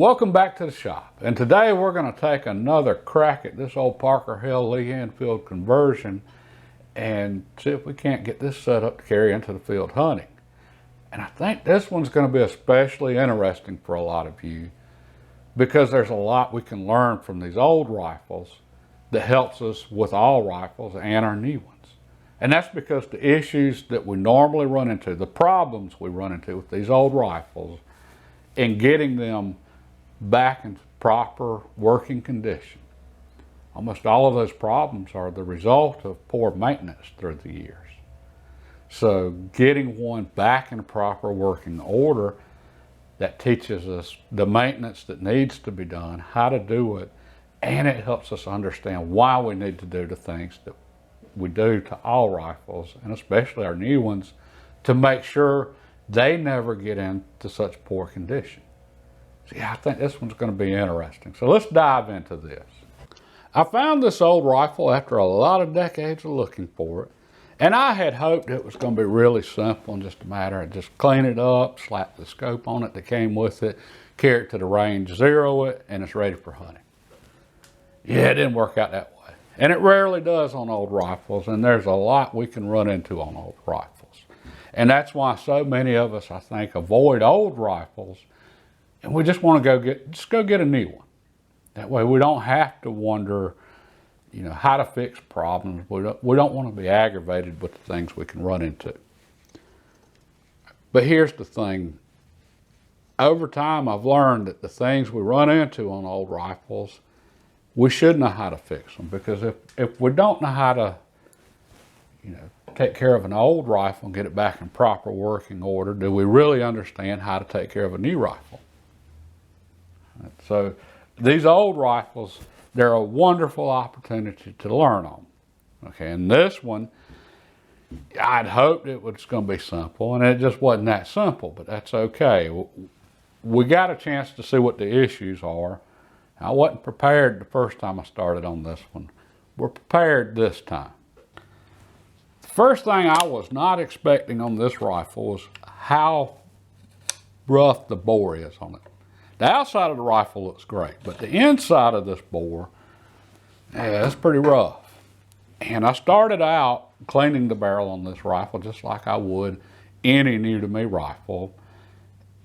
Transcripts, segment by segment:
Welcome back to the shop, and today we're going to take another crack at this old Parker Hale Lee Enfield conversion and see if we can't get this set up to carry into the field hunting. And I think this one's going to be especially interesting for a lot of you because there's a lot we can learn from these old rifles that helps us with all rifles and our new ones. And that's because the issues that we normally run into, the problems we run into with these old rifles and getting them back in proper working condition. Almost all of those problems are the result of poor maintenance through the years. So getting one back in proper working order, that teaches us the maintenance that needs to be done, how to do it, and it helps us understand why we need to do the things that we do to all rifles, and especially our new ones, to make sure they never get into such poor condition. Yeah, I think this one's going to be interesting. So let's dive into this. I found this old rifle after a lot of decades of looking for it. And I had hoped it was going to be really simple and just a matter of just clean it up, slap the scope on it that came with it, carry it to the range, zero it, and it's ready for hunting. Yeah, it didn't work out that way. And it rarely does on old rifles, and there's a lot we can run into on old rifles. And that's why so many of us, I think, avoid old rifles. And we just want to go get a new one. That way we don't have to wonder, how to fix problems. We don't want to be aggravated with the things we can run into. But here's the thing. Over time, I've learned that the things we run into on old rifles, we should know how to fix them. Because if we don't know how to, take care of an old rifle and get it back in proper working order, do we really understand how to take care of a new rifle? So these old rifles, they're a wonderful opportunity to learn on. Okay, and this one, I'd hoped it was going to be simple, and it just wasn't that simple, but that's okay. We got a chance to see what the issues are. I wasn't prepared the first time I started on this one. We're prepared this time. The first thing I was not expecting on this rifle was how rough the bore is on it. The outside of the rifle looks great, but the inside of this bore, it's pretty rough. And I started out cleaning the barrel on this rifle just like I would any new to me rifle.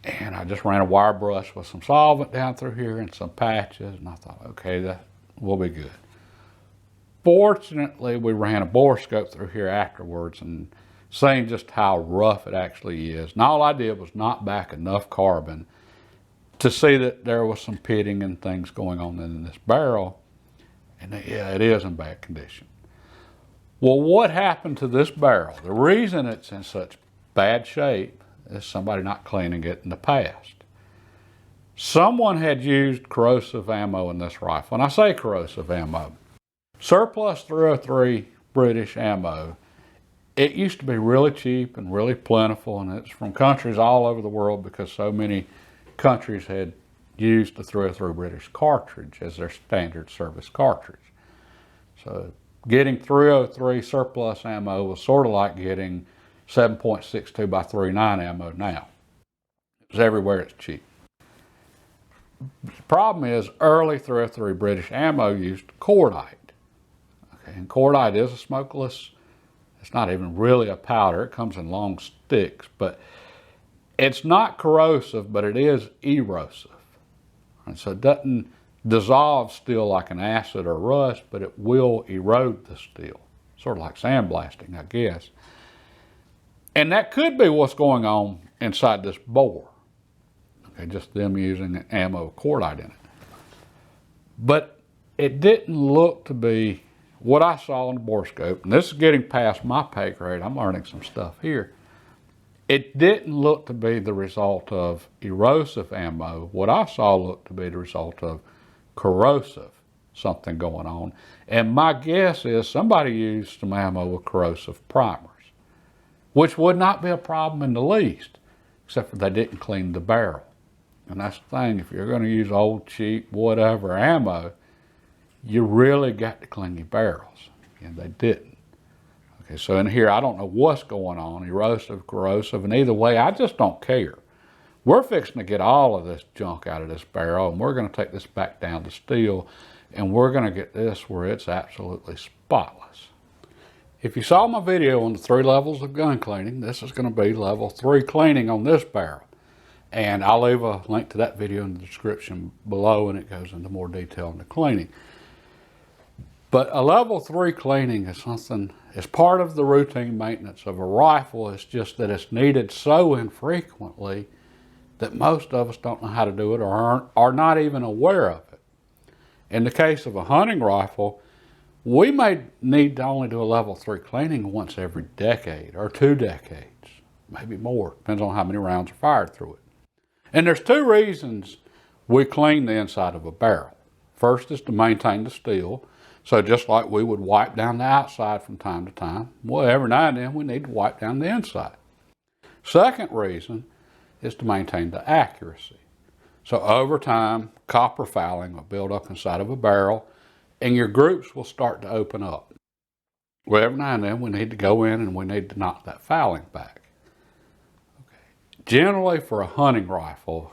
And I just ran a wire brush with some solvent down through here and some patches, and I thought, okay, that will be good. Fortunately, we ran a bore scope through here afterwards and seeing just how rough it actually is. And all I did was knock back enough carbon to see that there was some pitting and things going on in this barrel. And yeah, it is in bad condition. Well, what happened to this barrel? The reason it's in such bad shape is somebody not cleaning it in the past. Someone had used corrosive ammo in this rifle. And I say corrosive ammo. Surplus 303 British ammo. It used to be really cheap and really plentiful, and it's from countries all over the world because so many countries had used the 303 British cartridge as their standard service cartridge. So getting 303 surplus ammo was sort of like getting 7.62 by 39 ammo now. It's everywhere it's cheap. The problem is early 303 British ammo used cordite. Okay, and cordite is a smokeless, it's not even really a powder, it comes in long sticks, but it's not corrosive, but it is erosive. And so it doesn't dissolve steel like an acid or rust, but it will erode the steel. Sort of like sandblasting, I guess. And that could be what's going on inside this bore. Okay, just them using ammo cordite in it. But it didn't look to be what I saw on the bore scope. And this is getting past my pay grade. I'm learning some stuff here. It didn't look to be the result of erosive ammo. What I saw looked to be the result of corrosive, something going on. And my guess is somebody used some ammo with corrosive primers, which would not be a problem in the least, except for they didn't clean the barrel. And that's the thing, if you're going to use old, cheap, whatever ammo, you really got to clean your barrels. And they didn't. Okay, so in here, I don't know what's going on, erosive, corrosive, and either way, I just don't care. We're fixing to get all of this junk out of this barrel, and we're going to take this back down to steel, and we're going to get this where it's absolutely spotless. If you saw my video on the 3 levels of gun cleaning, this is going to be level 3 cleaning on this barrel. And I'll leave a link to that video in the description below, and it goes into more detail on the cleaning. But a level 3 cleaning is something, it's part of the routine maintenance of a rifle. It's just that it's needed so infrequently that most of us don't know how to do it or are not even aware of it. In the case of a hunting rifle, we may need to only do a level 3 cleaning once every decade or 2 decades, maybe more, depends on how many rounds are fired through it. And there's 2 reasons we clean the inside of a barrel. First is to maintain the steel. So just like we would wipe down the outside from time to time, well, every now and then we need to wipe down the inside. Second reason is to maintain the accuracy. So over time, copper fouling will build up inside of a barrel, and your groups will start to open up. Well, every now and then we need to go in and we need to knock that fouling back. Okay. Generally, for a hunting rifle,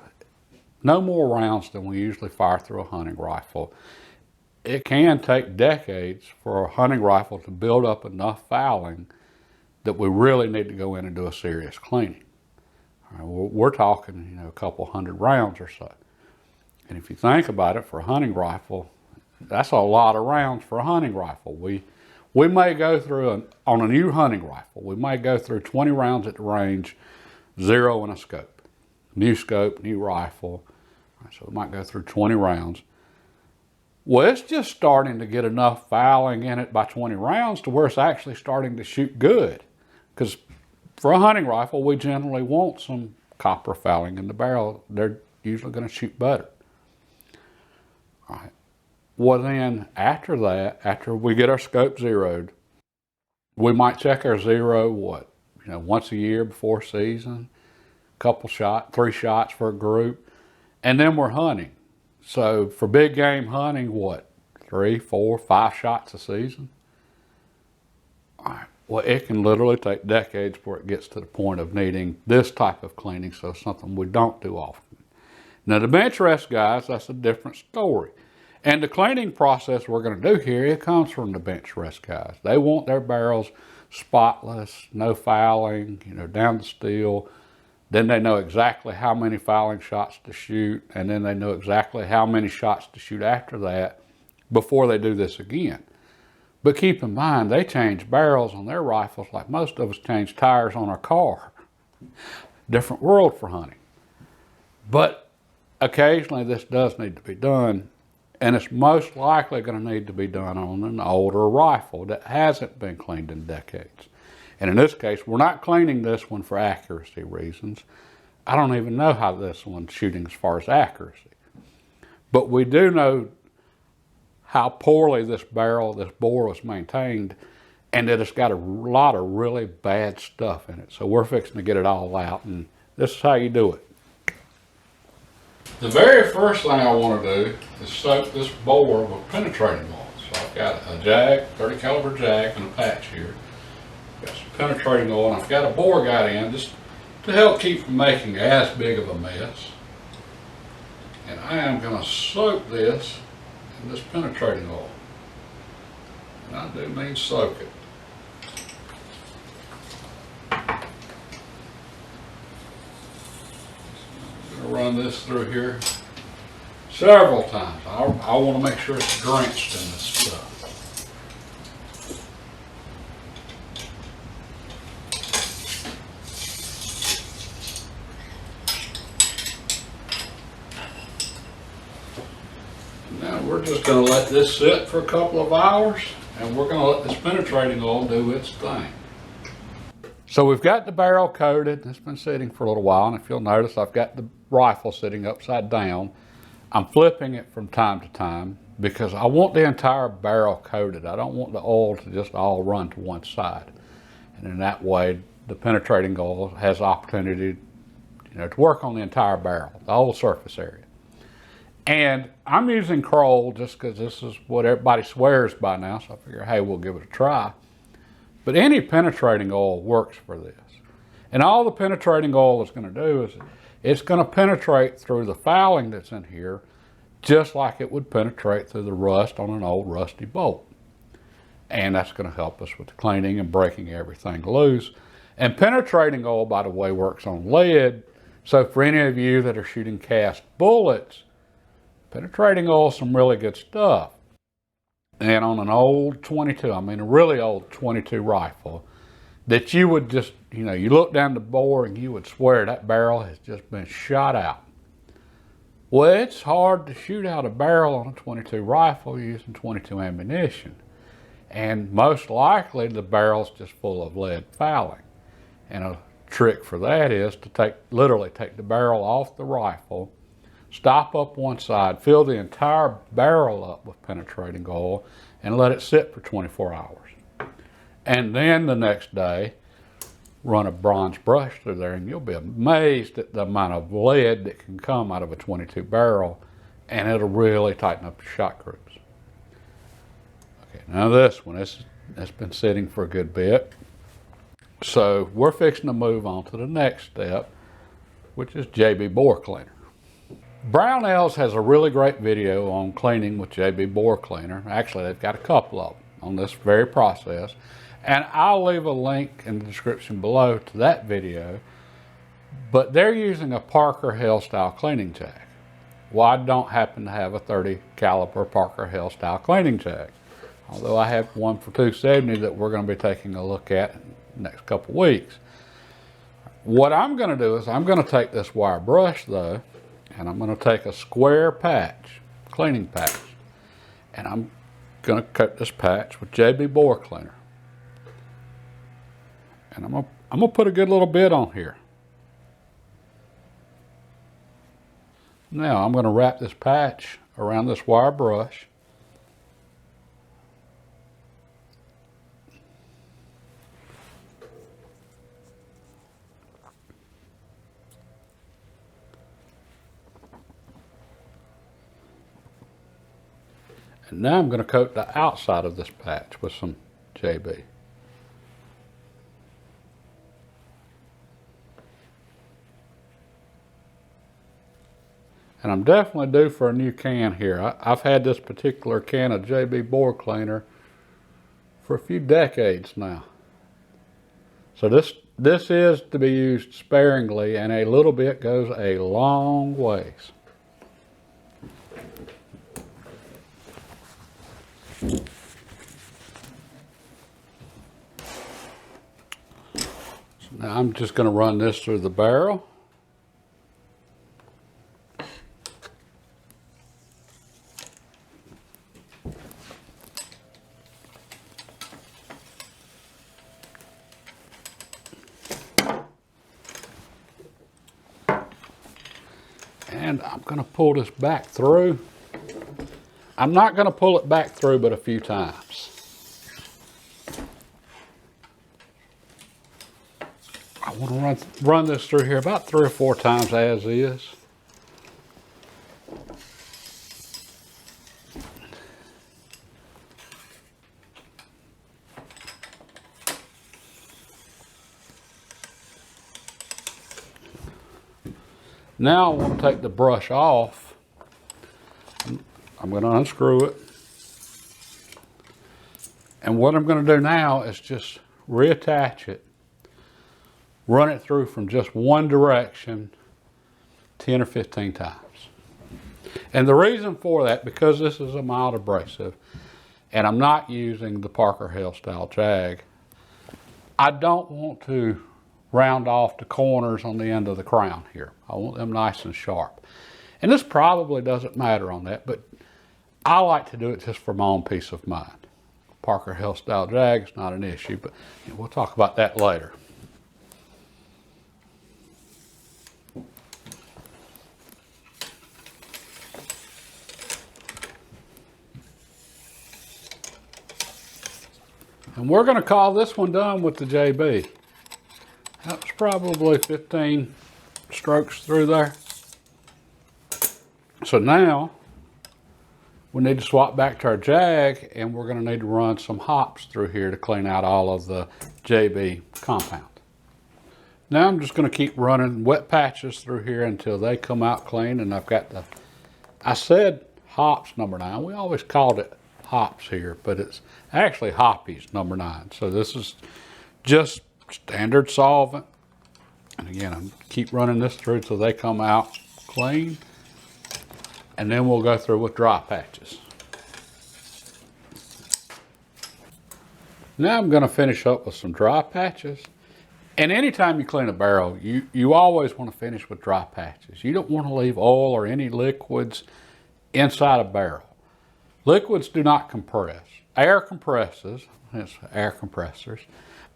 no more rounds than we usually fire through a hunting rifle. It can take decades for a hunting rifle to build up enough fouling that we really need to go in and do a serious cleaning. We're talking, a couple hundred rounds or so. And if you think about it, for a hunting rifle, that's a lot of rounds for a hunting rifle. We may go through, on a new hunting rifle, we may go through 20 rounds at the range, 0 in a scope. New scope, new rifle. So we might go through 20 rounds. Well, it's just starting to get enough fouling in it by 20 rounds to where it's actually starting to shoot good. Because for a hunting rifle, we generally want some copper fouling in the barrel. They're usually going to shoot better. All right. Well, then after that, after we get our scope zeroed, we might check our zero, once a year before season, couple shots, 3 shots for a group, and then we're hunting. So for big game hunting, 3, 4, 5 shots a season? All right. Well, it can literally take decades before it gets to the point of needing this type of cleaning, so something we don't do often. Now the bench rest guys, that's a different story. And the cleaning process we're going to do here, it comes from the bench rest guys. They want their barrels spotless, no fouling, down to steel. Then they know exactly how many fouling shots to shoot, and then they know exactly how many shots to shoot after that before they do this again. But keep in mind, they change barrels on their rifles like most of us change tires on our car. Different world for hunting. But occasionally this does need to be done, and it's most likely going to need to be done on an older rifle that hasn't been cleaned in decades. And in this case, we're not cleaning this one for accuracy reasons. I don't even know how this one's shooting as far as accuracy. But we do know how poorly this bore was maintained, and that it's got a lot of really bad stuff in it. So we're fixing to get it all out, and this is how you do it. The very first thing I want to do is soak this bore with penetrating oil. So I've got a jag, 30 caliber jag, and a patch here. Got some penetrating oil, and I've got a bore guide in just to help keep from making as big of a mess. And I am going to soak this in this penetrating oil. And I do mean soak it. I'm going to run this through here several times. I want to make sure it's drenched in this stuff. Now we're just going to let this sit for a couple of hours, and we're going to let this penetrating oil do its thing. So we've got the barrel coated. It's been sitting for a little while, and if you'll notice, I've got the rifle sitting upside down. I'm flipping it from time to time because I want the entire barrel coated. I don't want the oil to just all run to one side. And in that way, the penetrating oil has opportunity, to work on the entire barrel, the whole surface area. And I'm using Kroll just because this is what everybody swears by now, so I figure, hey, we'll give it a try. But any penetrating oil works for this. And all the penetrating oil is going to do is it's going to penetrate through the fouling that's in here just like it would penetrate through the rust on an old rusty bolt. And that's going to help us with the cleaning and breaking everything loose. And penetrating oil, by the way, works on lead. So for any of you that are shooting cast bullets, penetrating oil is some really good stuff. And on an old 22, I mean a really old 22 rifle, that you would just, you know, you look down the bore and you would swear that barrel has just been shot out. Well, it's hard to shoot out a barrel on a 22 rifle using 22 ammunition. And most likely the barrel's just full of lead fouling. And a trick for that is to literally take the barrel off the rifle, stop up one side, fill the entire barrel up with penetrating oil, and let it sit for 24 hours. And then the next day, run a bronze brush through there, and you'll be amazed at the amount of lead that can come out of a 22 barrel, and it'll really tighten up your shot groups. Okay, now this one, it's been sitting for a good bit. So we're fixing to move on to the next step, which is JB bore cleaner. Brownells has a really great video on cleaning with JB bore cleaner. Actually, they've got a couple of them on this very process. And I'll leave a link in the description below to that video. But they're using a Parker Hale style cleaning jag. Well, I don't happen to have a 30 caliber Parker Hale style cleaning jag. Although I have one for 270 that we're going to be taking a look at in the next couple weeks. What I'm going to do is I'm going to take this wire brush though, and I'm going to take a square patch, cleaning patch, and I'm going to coat this patch with JB bore cleaner. And I'm gonna put a good little bit on here. Now I'm going to wrap this patch around this wire brush. And now I'm going to coat the outside of this patch with some JB. And I'm definitely due for a new can here. I've had this particular can of JB bore cleaner for a few decades now. So this is to be used sparingly, and a little bit goes a long ways. So now I'm just going to run this through the barrel. And I'm going to pull this back through. I'm not going to pull it back through but a few times. I want to run this through here about 3 or 4 times as is. Now I want to take the brush off. I'm going to unscrew it. And what I'm going to do now is just reattach it. Run it through from just one direction 10 or 15 times. And the reason for that, because this is a mild abrasive, and I'm not using the Parker Hale style jag, I don't want to round off the corners on the end of the crown here. I want them nice and sharp. And this probably doesn't matter on that, but I like to do it just for my own peace of mind. Parker Hale style jag is not an issue, but we'll talk about that later. And we're going to call this one done with the JB. That's probably 15 strokes through there. So now we need to swap back to our jag, and we're going to need to run some hops through here to clean out all of the JB compound. Now I'm just going to keep running wet patches through here until they come out clean. And I've got I said hops number 9. We always called it hops here, but it's actually hoppies number 9. So this is just standard solvent. And again, I'm keep running this through till they come out clean. And then we'll go through with dry patches. Now I'm going to finish up with some dry patches. And anytime you clean a barrel, you always want to finish with dry patches. You don't want to leave oil or any liquids inside a barrel. Liquids do not compress. Air compresses, it's air compressors,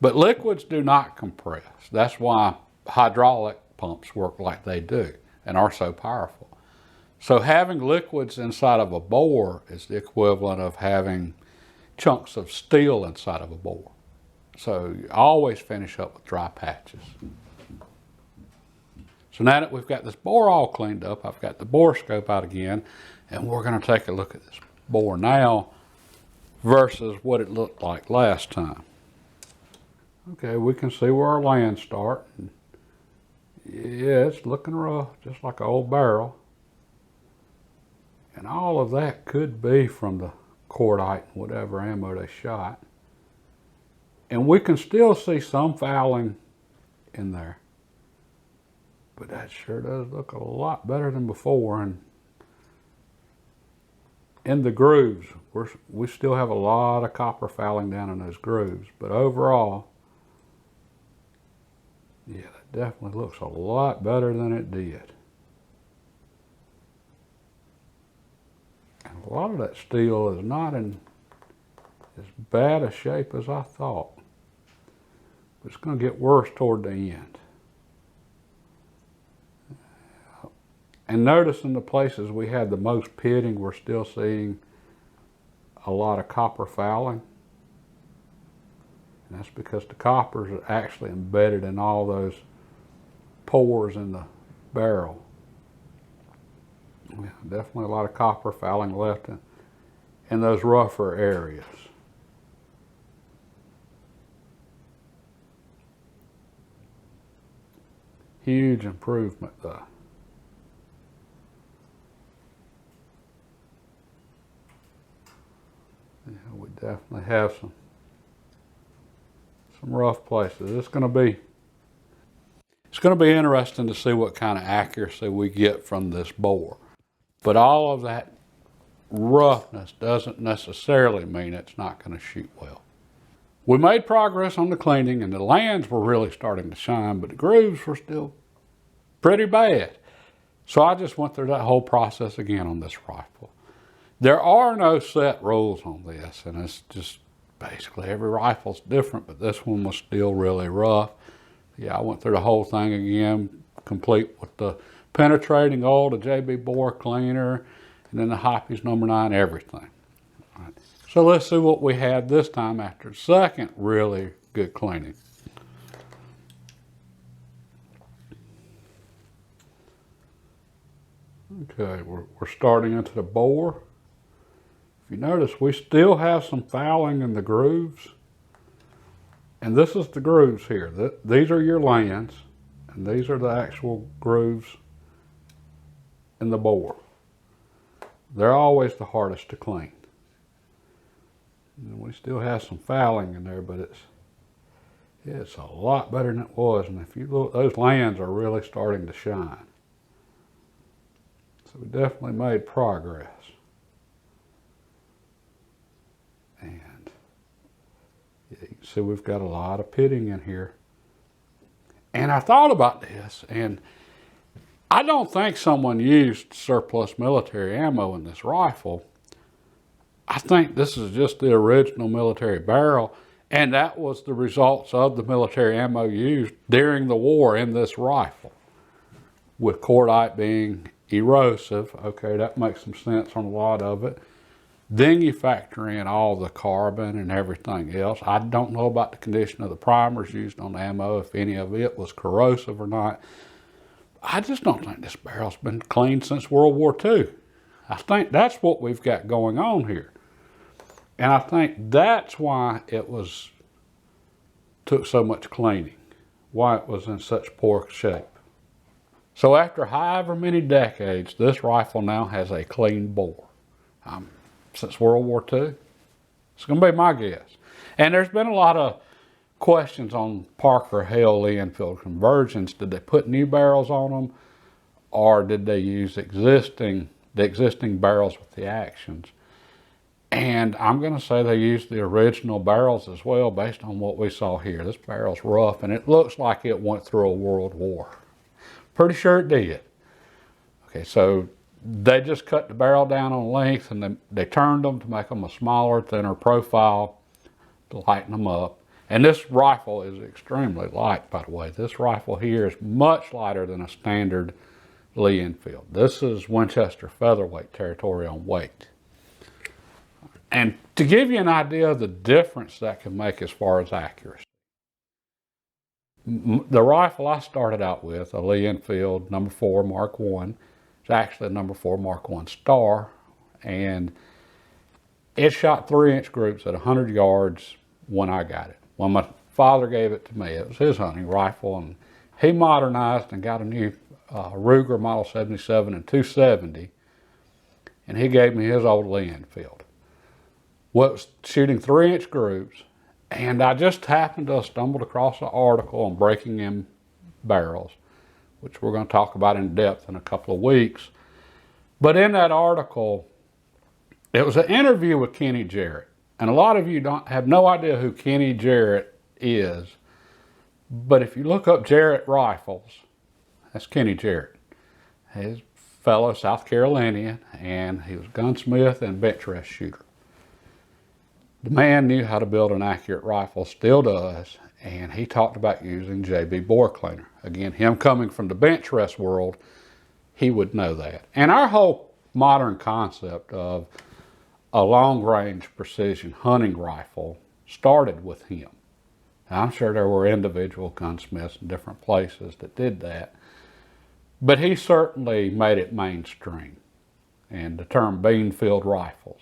but liquids do not compress. That's why hydraulic pumps work like they do and are so powerful. So having liquids inside of a bore is the equivalent of having chunks of steel inside of a bore. So you always finish up with dry patches. So now that we've got this bore all cleaned up, I've got the bore scope out again, and we're going to take a look at this bore now versus what it looked like last time. Okay, we can see where our lands start. Yeah, it's looking rough, just like an old barrel. And all of that could be from the cordite and whatever ammo they shot. And we can still see some fouling in there. But that sure does look a lot better than before. And in the grooves, we still have a lot of copper fouling down in those grooves. But overall, yeah, that definitely looks a lot better than it did. And a lot of that steel is not in as bad a shape as I thought. But it's going to get worse toward the end. And notice in the places we had the most pitting, we're still seeing a lot of copper fouling. And that's because the coppers are actually embedded in all those pores in the barrel. Yeah, definitely a lot of copper fouling left in those rougher areas. Huge improvement though. Yeah, we definitely have some rough places. It's going to be interesting to see what kind of accuracy we get from this bore. But all of that roughness doesn't necessarily mean it's not going to shoot well. We made progress on the cleaning and the lands were really starting to shine, but the grooves were still pretty bad. So I just went through that whole process again on this rifle. There are no set rules on this, and it's just basically every rifle's different, but this one was still really rough. Yeah, I went through the whole thing again, complete with the penetrating oil, the JB bore cleaner, and then the Hoppies number 9, everything. All right. So let's see what we had this time after the second really good cleaning. Okay, we're starting into the bore. If you notice, we still have some fouling in the grooves. And this is the grooves here. These are your lands, and these are the actual grooves in the bore. They're always the hardest to clean. And we still have some fouling in there, but it's a lot better than it was. And if you look, those lands are really starting to shine. So we definitely made progress. And yeah, you can see we've got a lot of pitting in here. And I thought about this, and I don't think someone used surplus military ammo in this rifle. I think this is just the original military barrel, and that was the results of the military ammo used during the war in this rifle. With cordite being erosive, okay, that makes some sense on a lot of it. Then you factor in all the carbon and everything else. I don't know about the condition of the primers used on the ammo, if any of it was corrosive or not. I just don't think this barrel's been cleaned since World War II. I think that's what we've got going on here. And I think that's why it took so much cleaning, why it was in such poor shape. So after however many decades, this rifle now has a clean bore. Since World War II, it's going to be my guess. And there's been a lot of questions on Parker Hale Lee Enfield conversions. Did they put new barrels on them, or did they use the existing barrels with the actions? And I'm going to say they used the original barrels as well, based on what we saw here. This barrel's rough, and it looks like it went through a world war. Pretty sure it did. Okay, so they just cut the barrel down on length, and they turned them to make them a smaller, thinner profile to lighten them up. And this rifle is extremely light, by the way. This rifle here is much lighter than a standard Lee Enfield. This is Winchester featherweight territory on weight. And to give you an idea of the difference that can make as far as accuracy, the rifle I started out with, a Lee Enfield number 4 Mark I, it's actually a number 4 Mark I Star, and it shot 3-inch groups at 100 yards when I got it. When my father gave it to me, it was his hunting rifle, and he modernized and got a new Ruger Model 77 and 270, and he gave me his old Lee Enfield. Well, it was shooting 3-inch groups, and I just happened to have stumbled across an article on breaking in barrels, which we're going to talk about in depth in a couple of weeks. But in that article, it was an interview with Kenny Jarrett. And a lot of you have no idea who Kenny Jarrett is. But if you look up Jarrett Rifles, that's Kenny Jarrett. He's a fellow South Carolinian, and he was a gunsmith and bench rest shooter. The man knew how to build an accurate rifle, still does, and he talked about using JB bore cleaner. Again, him coming from the bench rest world, he would know that. And our whole modern concept of a long-range precision hunting rifle started with him. Now, I'm sure there were individual gunsmiths in different places that did that, but he certainly made it mainstream. And the term bean field rifles,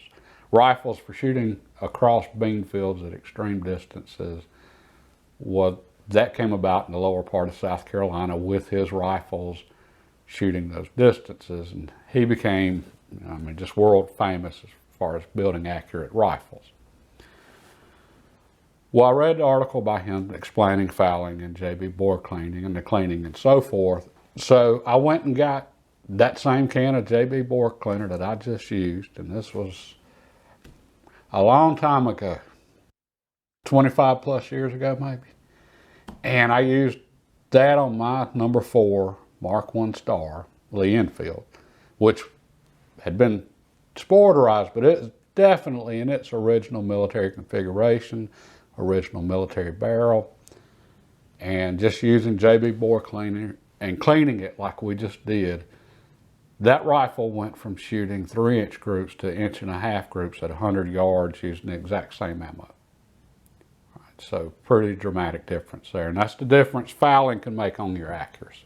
rifles for shooting across bean fields at extreme distances, that came about in the lower part of South Carolina with his rifles shooting those distances, and he became, just world famous as far as building accurate rifles. Well, I read the article by him explaining fouling and JB bore cleaning and the cleaning and so forth. So I went and got that same can of JB bore cleaner that I just used, and this was a long time ago, 25 plus years ago maybe. And I used that on my number 4 Mark I Star Lee Enfield, which had been sporterized, but it's definitely in its original military configuration, original military barrel, and just using JB bore cleaner and cleaning it like we just did, that rifle went from shooting 3-inch groups to 1.5-inch groups at 100 yards using the exact same ammo. All right, so pretty dramatic difference there, and that's the difference fouling can make on your accuracy.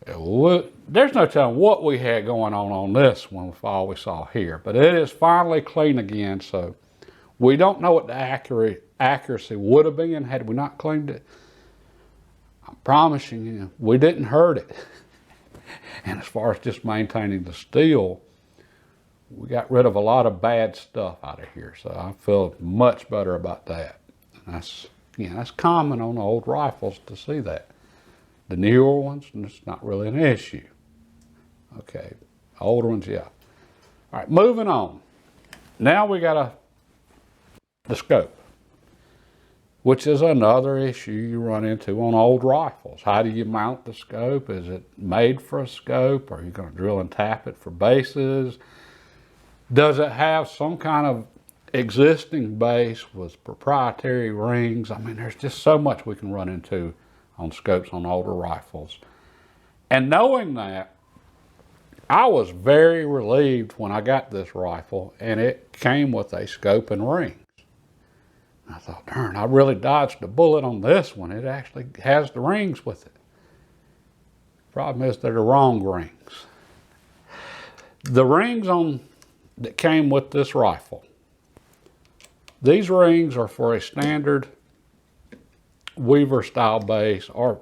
There's no telling what we had going on this one with all we saw here, but it is finally clean again, so we don't know what the accuracy would have been had we not cleaned it. I'm promising you, we didn't hurt it. And as far as just maintaining the steel, we got rid of a lot of bad stuff out of here, so I feel much better about that. And that's common on old rifles to see that. The newer ones, it's not really an issue. Okay, older ones, yeah. All right, moving on. Now we got the scope, which is another issue you run into on old rifles. How do you mount the scope? Is it made for a scope? Are you going to drill and tap it for bases? Does it have some kind of existing base with proprietary rings? There's just so much we can run into on scopes on older rifles. And knowing that, I was very relieved when I got this rifle and it came with a scope and rings. I thought, darn, I really dodged a bullet on this one. It actually has the rings with it. Problem is they're the wrong rings. The rings that came with this rifle, these rings are for a standard Weaver style base, or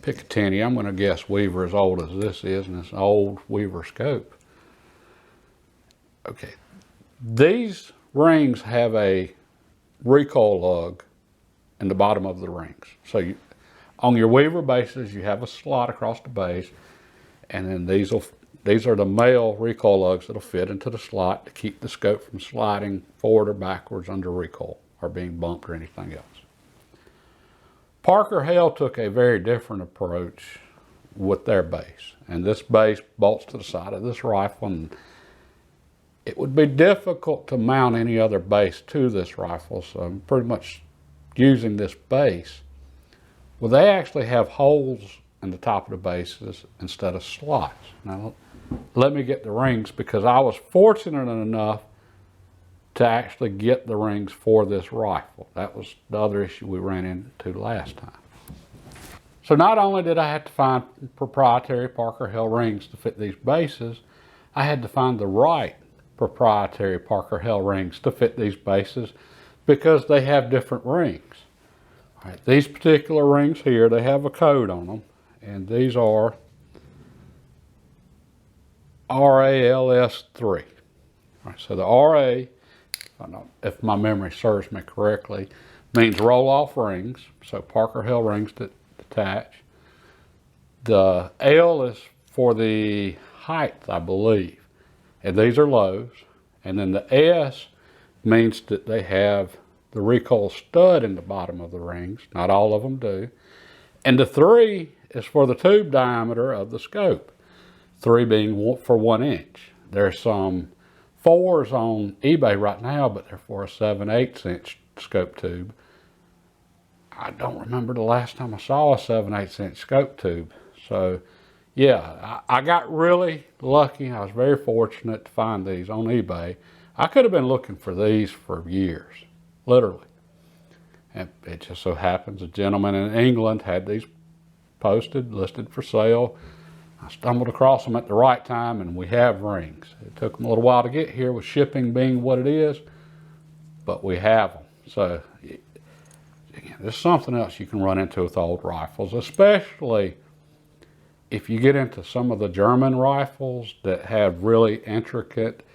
Picatinny. I'm going to guess Weaver as old as this is, and it's an old Weaver scope. Okay, these rings have a recoil lug in the bottom of the rings. So on your Weaver bases, you have a slot across the base, and then these are the male recoil lugs that'll fit into the slot to keep the scope from sliding forward or backwards under recoil or being bumped or anything else. Parker Hale took a very different approach with their base, and this base bolts to the side of this rifle, and it would be difficult to mount any other base to this rifle, so I'm pretty much using this base. Well, they actually have holes in the top of the bases instead of slots. Now, let me get the rings, because I was fortunate enough to actually get the rings for this rifle. That was the other issue we ran into last time. So not only did I have to find proprietary Parker Hale rings to fit these bases, I had to find the right proprietary Parker Hale rings to fit these bases, because they have different rings. All right, these particular rings here, they have a code on them, and these are RALS3. All right, so the RA, if my memory serves me correctly, means roll-off rings, so Parker Hale rings that detach. The L is for the height, I believe, and these are lows. And then the S means that they have the recoil stud in the bottom of the rings. Not all of them do. And the 3 is for the tube diameter of the scope, 3 being for 1 inch. There's some 4s on eBay right now, but they're for a 7/8 inch scope tube. I don't remember the last time I saw a 7/8 inch scope tube. So yeah, I got really lucky. I was very fortunate to find these on eBay. I could have been looking for these for years, literally. And it just so happens a gentleman in England had these posted, listed for sale. I stumbled across them at the right time, and we have rings. It took them a little while to get here with shipping being what it is, but we have them. So again, there's something else you can run into with old rifles, especially if you get into some of the German rifles that have really intricate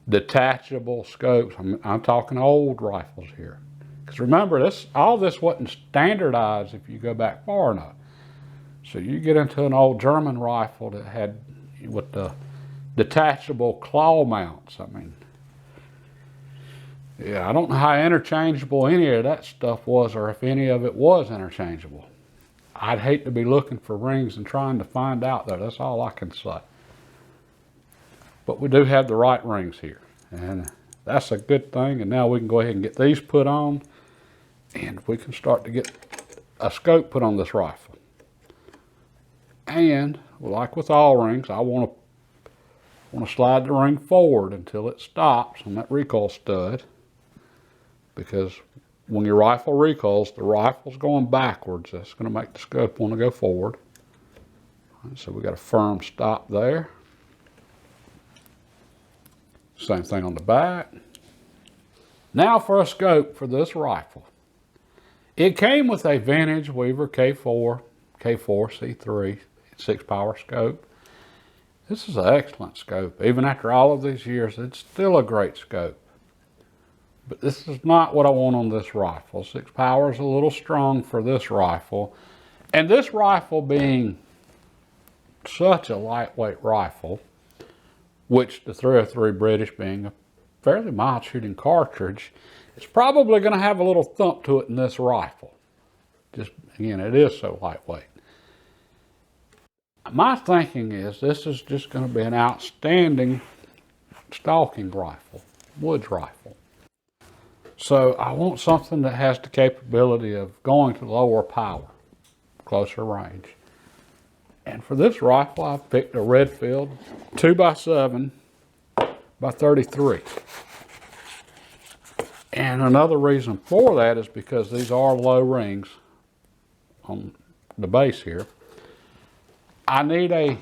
detachable scopes. I'm talking old rifles here. Because remember, all this wasn't standardized if you go back far enough. So you get into an old German rifle that had with the detachable claw mounts. I mean, yeah, I don't know how interchangeable any of that stuff was, or if any of it was interchangeable. I'd hate to be looking for rings and trying to find out though. That's all I can say. But we do have the right rings here, and that's a good thing. And now we can go ahead and get these put on, and we can start to get a scope put on this rifle. And like with all rings, I want to slide the ring forward until it stops on that recoil stud, because when your rifle recoils, the rifle's going backwards. That's going to make the scope want to go forward. So we got a firm stop there. Same thing on the back. Now for a scope for this rifle. It came with a vintage Weaver K4 C3 6-power scope. This is an excellent scope. Even after all of these years, it's still a great scope. But this is not what I want on this rifle. 6-power is a little strong for this rifle. And this rifle being such a lightweight rifle, which the 303 British being a fairly mild shooting cartridge, it's probably going to have a little thump to it in this rifle. Just, again, it is so lightweight. My thinking is this is just going to be an outstanding stalking rifle, woods rifle. So I want something that has the capability of going to lower power, closer range. And for this rifle, I picked a Redfield 2x7 by 33. And another reason for that is because these are low rings on the base here. I need a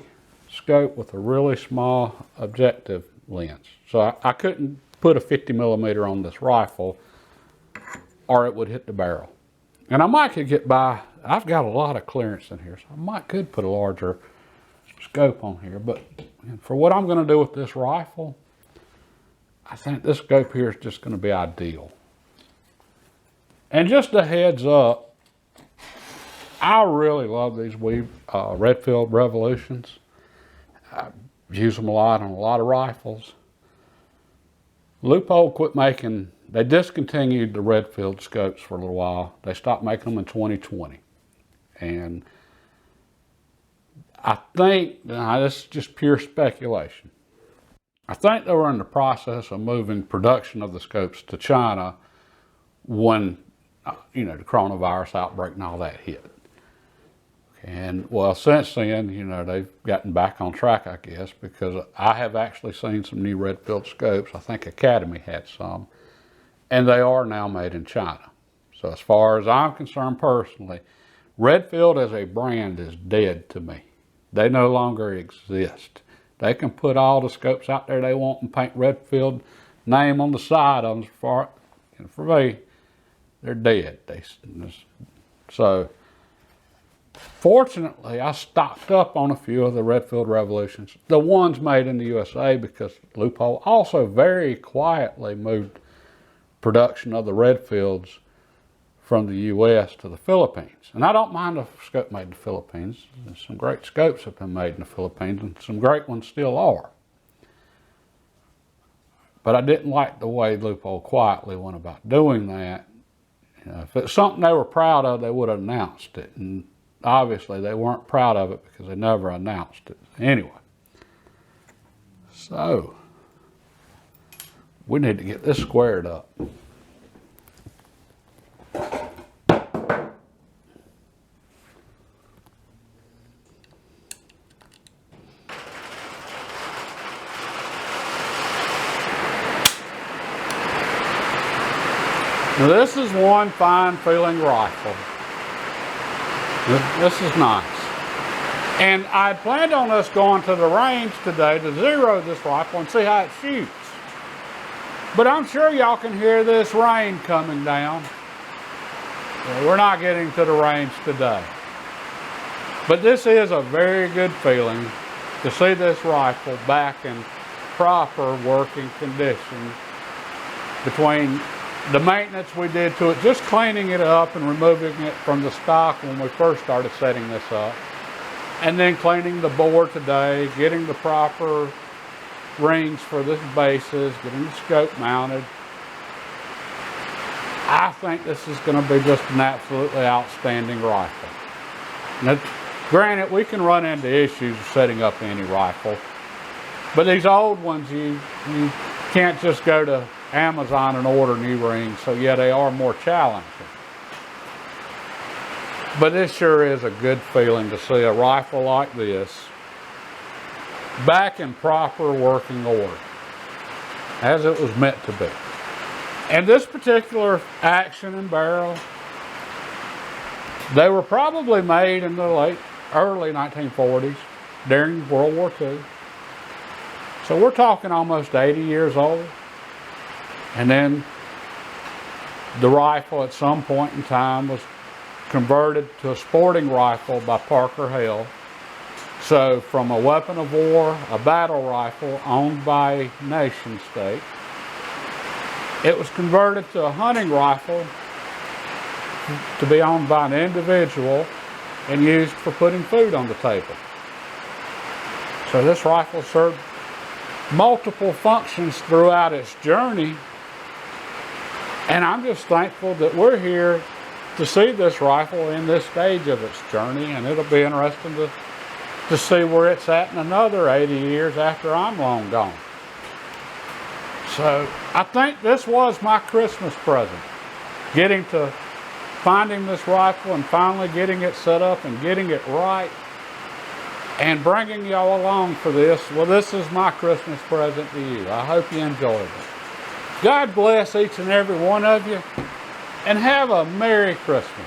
scope with a really small objective lens. So I couldn't put a 50 millimeter on this rifle, or it would hit the barrel. And I might could get by, I've got a lot of clearance in here, so I could put a larger scope on here. But for what I'm going to do with this rifle, I think this scope here is just going to be ideal. And just a heads up, I really love these Redfield Revolutions. I use them a lot on a lot of rifles. Leupold quit making, they discontinued the Redfield scopes for a little while. They stopped making them in 2020. And I think, now this is just pure speculation, I think they were in the process of moving production of the scopes to China when, the coronavirus outbreak and all that hit. And well, since then, they've gotten back on track, I guess, because I have actually seen some new Redfield scopes. I think Academy had some, and they are now made in China. So as far as I'm concerned personally, Redfield as a brand is dead to me. They no longer exist. They can put all the scopes out there they want and paint Redfield name on the side of them. For me, they're dead. So fortunately, I stocked up on a few of the Redfield Revolutions, the ones made in the USA, because Leupold also very quietly moved production of the Redfields from the US to the Philippines. And I don't mind a scope made in the Philippines. Some great scopes have been made in the Philippines, and some great ones still are. But I didn't like the way Leupold quietly went about doing that. If it's something they were proud of, they would have announced it. And obviously they weren't proud of it because they never announced it. Anyway, so we need to get this squared up. Now this is one fine feeling rifle. This is nice. And I planned on us going to the range today to zero this rifle and see how it shoots. But I'm sure y'all can hear this rain coming down. Well, we're not getting to the range today. But this is a very good feeling to see this rifle back in proper working condition, between the maintenance we did to it, just cleaning it up and removing it from the stock when we first started setting this up, and then cleaning the bore today, getting the proper rings for the bases, getting the scope mounted. I think this is going to be just an absolutely outstanding rifle. Now, granted, we can run into issues setting up any rifle, but these old ones, you can't just go to Amazon and order new rings, so yeah, they are more challenging. But this sure is a good feeling to see a rifle like this back in proper working order, as it was meant to be. And this particular action and barrel, they were probably made in the early 1940s during World War II. So we're talking almost 80 years old. And then the rifle at some point in time was converted to a sporting rifle by Parker Hale. So from a weapon of war, a battle rifle owned by a nation state, it was converted to a hunting rifle to be owned by an individual and used for putting food on the table. So this rifle served multiple functions throughout its journey. And I'm just thankful that we're here to see this rifle in this stage of its journey, and it'll be interesting to see where it's at in another 80 years after I'm long gone. So I think this was my Christmas present, finding this rifle and finally getting it set up and getting it right and bringing y'all along for this. Well, this is my Christmas present to you. I hope you enjoyed it. God bless each and every one of you, and have a Merry Christmas.